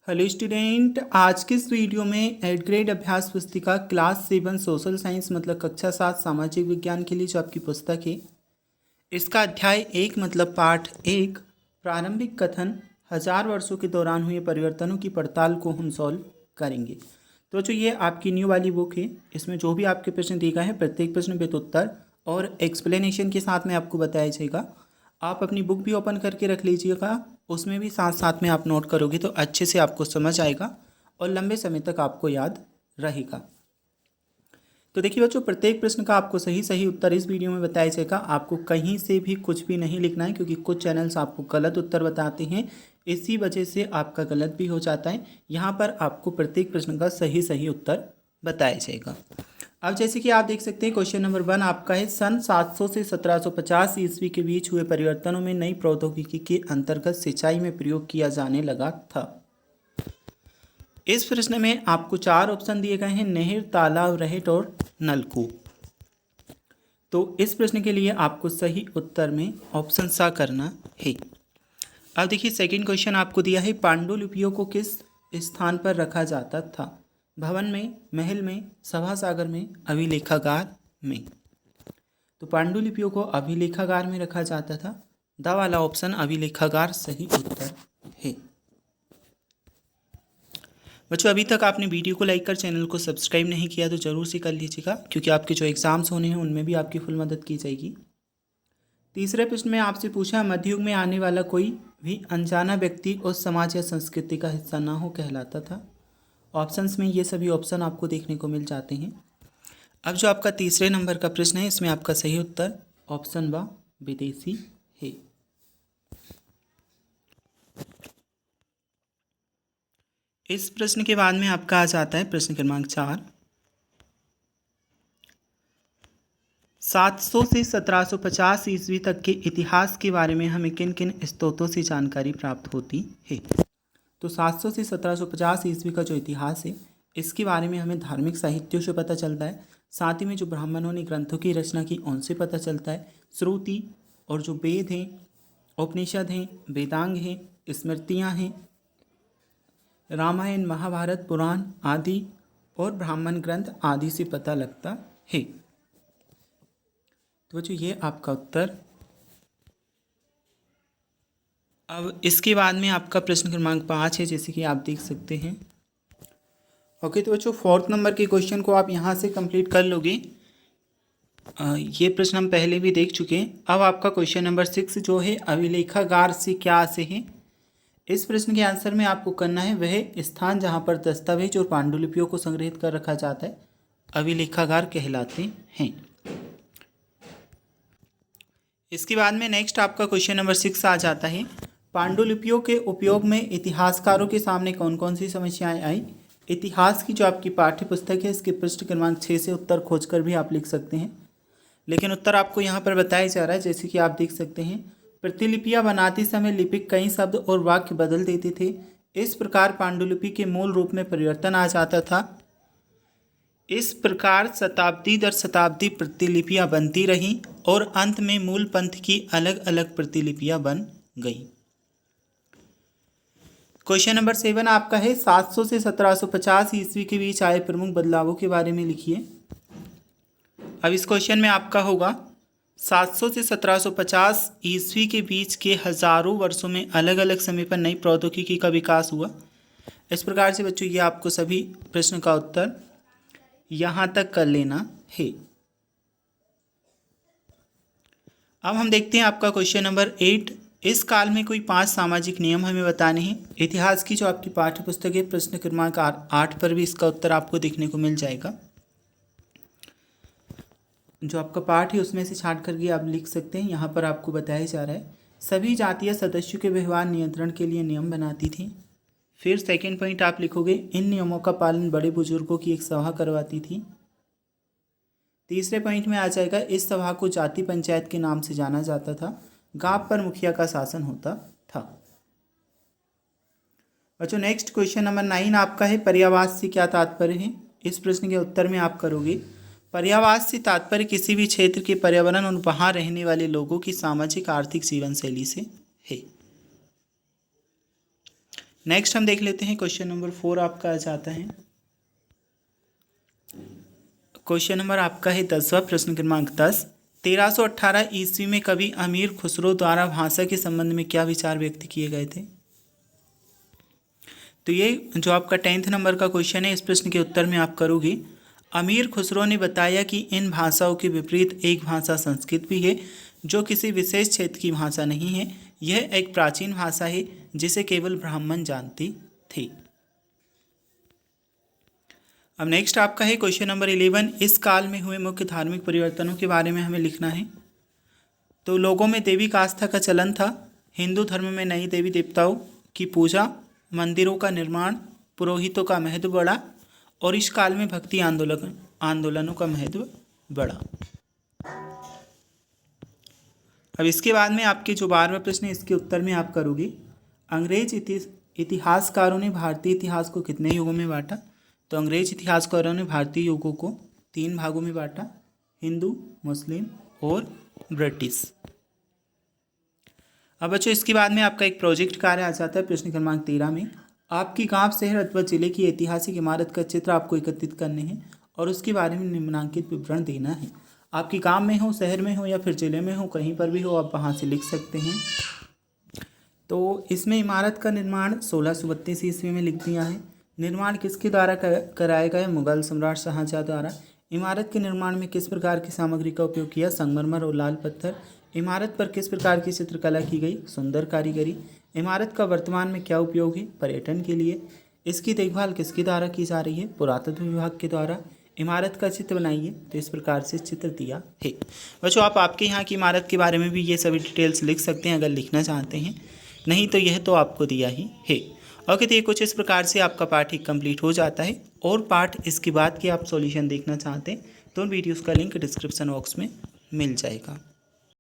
Hello student, आज के इस वीडियो में 8th ग्रेड अभ्यास पुस्तिका क्लास 7 सोशल साइंस मतलब कक्षा 7 सामाजिक विज्ञान के लिए जो आपकी पुस्तक है, इसका अध्याय 1 मतलब पाठ 1 प्रारंभिक कथन 1000 वर्षों के दौरान हुए परिवर्तनों की पड़ताल को हम सॉल्व करेंगे। तो जो ये आपकी न्यू वाली बुक है, इसमें जो भी आपके प्रश्न दिए गए हैं प्रत्येक प्रश्न उत्तर और एक्सप्लेनेशन के साथ में आपको बताया जाएगा। आप अपनी बुक भी ओपन करके रख लीजिएगा, उसमें भी साथ साथ में आप नोट करोगे तो अच्छे से आपको समझ आएगा और लंबे समय तक आपको याद रहेगा। तो देखिए बच्चों, प्रत्येक प्रश्न का आपको सही सही उत्तर इस वीडियो में बताया जाएगा। आपको कहीं से भी कुछ भी नहीं लिखना है, क्योंकि कुछ चैनल्स आपको गलत उत्तर बताते हैं, इसी वजह से आपका गलत भी हो जाता है। यहाँ पर आपको प्रत्येक प्रश्न का सही सही उत्तर बताया जाएगा। अब जैसे कि आप देख सकते हैं, क्वेश्चन नंबर 1 आपका है, सन 700 से 1750 ईस्वी के बीच हुए परिवर्तनों में नई प्रौद्योगिकी के अंतर्गत सिंचाई में प्रयोग किया जाने लगा था। इस प्रश्न में आपको 4 ऑप्शन दिए गए हैं, नहर, तालाब, रहट और नलकूप। तो इस प्रश्न के लिए आपको सही उत्तर में ऑप्शन सा करना है। अब देखिए सेकंड क्वेश्चन आपको दिया है, पांडुलिपियों को किस स्थान पर रखा जाता था? भवन में, महल में, सभा सागर में, अभिलेखागार में। तो पांडुलिपियों को अभिलेखागार में रखा जाता था। द वाला ऑप्शन अभिलेखागार सही उत्तर है। बच्चों, अभी तक आपने वीडियो को लाइक कर चैनल को सब्सक्राइब नहीं किया तो ज़रूर से कर लीजिएगा, क्योंकि आपके जो एग्ज़ाम्स होने हैं उनमें भी आपकी फुल मदद की जाएगी। तीसरे प्रश्न में आपसे पूछा, मध्ययुग में आने वाला कोई भी अनजाना व्यक्ति उस समाज या संस्कृति का हिस्सा ना हो कहलाता था। ऑप्शंस में ये सभी ऑप्शन आपको देखने को मिल जाते हैं। अब जो आपका तीसरे नंबर का प्रश्न है, इसमें आपका सही उत्तर ऑप्शन व विदेशी है। इस प्रश्न के बाद में आपका आ जाता है प्रश्न क्रमांक 4, 700 से 1750 ईस्वी तक के इतिहास के बारे में हमें किन किन स्रोतों से जानकारी प्राप्त होती है? तो 700 से 1750 ईस्वी का जो इतिहास है, इसके बारे में हमें धार्मिक साहित्यों से पता चलता है। साथ ही में जो ब्राह्मणों ने ग्रंथों की रचना की उनसे पता चलता है। श्रुति और जो वेद हैं, उपनिषद हैं, वेदांग हैं, स्मृतियाँ हैं, रामायण, महाभारत, पुराण आदि और ब्राह्मण ग्रंथ आदि से पता लगता है। तो बच्चों, ये आपका उत्तर। अब इसके बाद में आपका प्रश्न क्रमांक 5 है, जैसे कि आप देख सकते हैं। ओके, तो बच्चों 4th नंबर के क्वेश्चन को आप यहाँ से कंप्लीट कर लोगे। ये प्रश्न हम पहले भी देख चुके हैं। अब आपका क्वेश्चन नंबर 6 जो है, अभिलेखागार से क्या से है? इस प्रश्न के आंसर में आपको करना है वह स्थान जहाँ पर दस्तावेज और पांडुलिपियों को संग्रहित कर रखा जाता है, अभिलेखागार कहलाते हैं। इसके बाद में नेक्स्ट आपका क्वेश्चन नंबर 6 आ जाता है, पांडुलिपियों के उपयोग में इतिहासकारों के सामने कौन कौन सी समस्याएं आई? इतिहास की जो आपकी पाठ्य पुस्तक है, इसके पृष्ठ क्रमांक 6 से उत्तर खोजकर भी आप लिख सकते हैं, लेकिन उत्तर आपको यहाँ पर बताया जा रहा है। जैसे कि आप देख सकते हैं, प्रतिलिपियां बनाते समय लिपिक कई शब्द और वाक्य बदल देते थे। इस प्रकार पांडुलिपि के मूल रूप में परिवर्तन आ जाता था। इस प्रकार शताब्दी दर शताब्दी प्रतिलिपियां बनती रहीं और अंत में मूल पंथ की अलग अलग प्रतिलिपियां बन गई। क्वेश्चन नंबर 7 आपका है, 700 से 1750 ईस्वी के बीच आए प्रमुख बदलावों के बारे में लिखिए। अब इस क्वेश्चन में आपका होगा, 700 से 1750 ईस्वी के बीच के हजारों वर्षों में अलग अलग समय पर नई प्रौद्योगिकी का विकास हुआ। इस प्रकार से बच्चों, ये आपको सभी प्रश्न का उत्तर यहाँ तक कर लेना है। अब हम देखते हैं आपका क्वेश्चन नंबर 8, इस काल में कोई 5 सामाजिक नियम हमें बताने हैं। इतिहास की जो आपकी पाठ्य पुस्तक है, प्रश्न क्रमांक 8 पर भी इसका उत्तर आपको देखने को मिल जाएगा। जो आपका पाठ है उसमें से छांट करके आप लिख सकते हैं। यहाँ पर आपको बताया जा रहा है, सभी जातियाँ सदस्यों के व्यवहार नियंत्रण के लिए नियम बनाती थी। फिर सेकेंड पॉइंट आप लिखोगे, इन नियमों का पालन बड़े बुजुर्गों की एक सभा करवाती थी। तीसरे पॉइंट में आ जाएगा, इस सभा को जाति पंचायत के नाम से जाना जाता था। गांव पर मुखिया का शासन होता था। बच्चों नेक्स्ट क्वेश्चन नंबर 9 आपका है, पर्यावास से क्या तात्पर्य है? इस प्रश्न के उत्तर में आप करोगे, पर्यावास से तात्पर्य किसी भी क्षेत्र के पर्यावरण और वहाँ रहने वाले लोगों की सामाजिक आर्थिक जीवन शैली से है। नेक्स्ट हम देख लेते हैं क्वेश्चन नंबर 4 आपका आ जाता है। क्वेश्चन नंबर आपका है 10वां, प्रश्न क्रमांक 10। 1318 ईस्वी में कवि अमीर खुसरो द्वारा भाषा के संबंध में क्या विचार व्यक्त किए गए थे? तो ये जो आपका 10th नंबर का क्वेश्चन है, इस प्रश्न के उत्तर में आप करोगे। अमीर खुसरो ने बताया कि इन भाषाओं के विपरीत एक भाषा संस्कृत भी है, जो किसी विशेष क्षेत्र की भाषा नहीं है। यह एक प्राचीन भाषा है जिसे केवल ब्राह्मण जानते थे। अब नेक्स्ट आपका है क्वेश्चन नंबर 11। इस काल में हुए मुख्य धार्मिक परिवर्तनों के बारे में हमें लिखना है। तो लोगों में दैविक आस्था का चलन था। हिंदू धर्म में नई देवी देवताओं की पूजा, मंदिरों का निर्माण, पुरोहितों का महत्व बढ़ा और इस काल में भक्ति आंदोलनों का महत्व बढ़ा। अब इसके बाद में आपके जो 12वां प्रश्न है, इसके उत्तर में आप करोगे। अंग्रेज इतिहासकारों ने भारतीय इतिहास को कितने युगों में बांटा? तो अंग्रेज इतिहासकारों ने भारतीय युगों को 3 भागों में बांटा, हिंदू, मुस्लिम और ब्रिटिश। अब बच्चों इसके बाद में आपका एक प्रोजेक्ट कार्य आ जाता है प्रश्न क्रमांक 13 में। आपकी गांव, शहर अथवा जिले की ऐतिहासिक इमारत का चित्र आपको एकत्रित करने हैं और उसके बारे में निम्नलिखित विवरण देना है। आपकी गांव में हो, शहर में हो या फिर जिले में हो, कहीं पर भी हो, आप वहां से लिख सकते हैं। तो इसमें इमारत का निर्माण 1632 ईस्वी में लिख दिया है। निर्माण किसके द्वारा कराया गया? मुगल सम्राट शाहजहां द्वारा। इमारत के निर्माण में किस प्रकार की सामग्री का उपयोग किया? संगमरमर और लाल पत्थर। इमारत पर किस प्रकार की चित्रकला की गई? सुंदर कारीगरी। इमारत का वर्तमान में क्या उपयोग है? पर्यटन के लिए। इसकी देखभाल किसके द्वारा की जा रही है? पुरातत्व विभाग के द्वारा। इमारत का चित्र बनाइए। तो इस प्रकार से चित्र दिया है। बच्चों आप आपके यहाँ की इमारत के बारे में भी ये सभी डिटेल्स लिख सकते हैं अगर लिखना चाहते हैं, नहीं तो यह तो आपको दिया ही है। ओके, तो ये कुछ इस प्रकार से आपका पाठ ही कंप्लीट हो जाता है। और पाठ इसके बाद के आप सॉल्यूशन देखना चाहते हैं तो उन वीडियोज़ का लिंक डिस्क्रिप्शन बॉक्स में मिल जाएगा।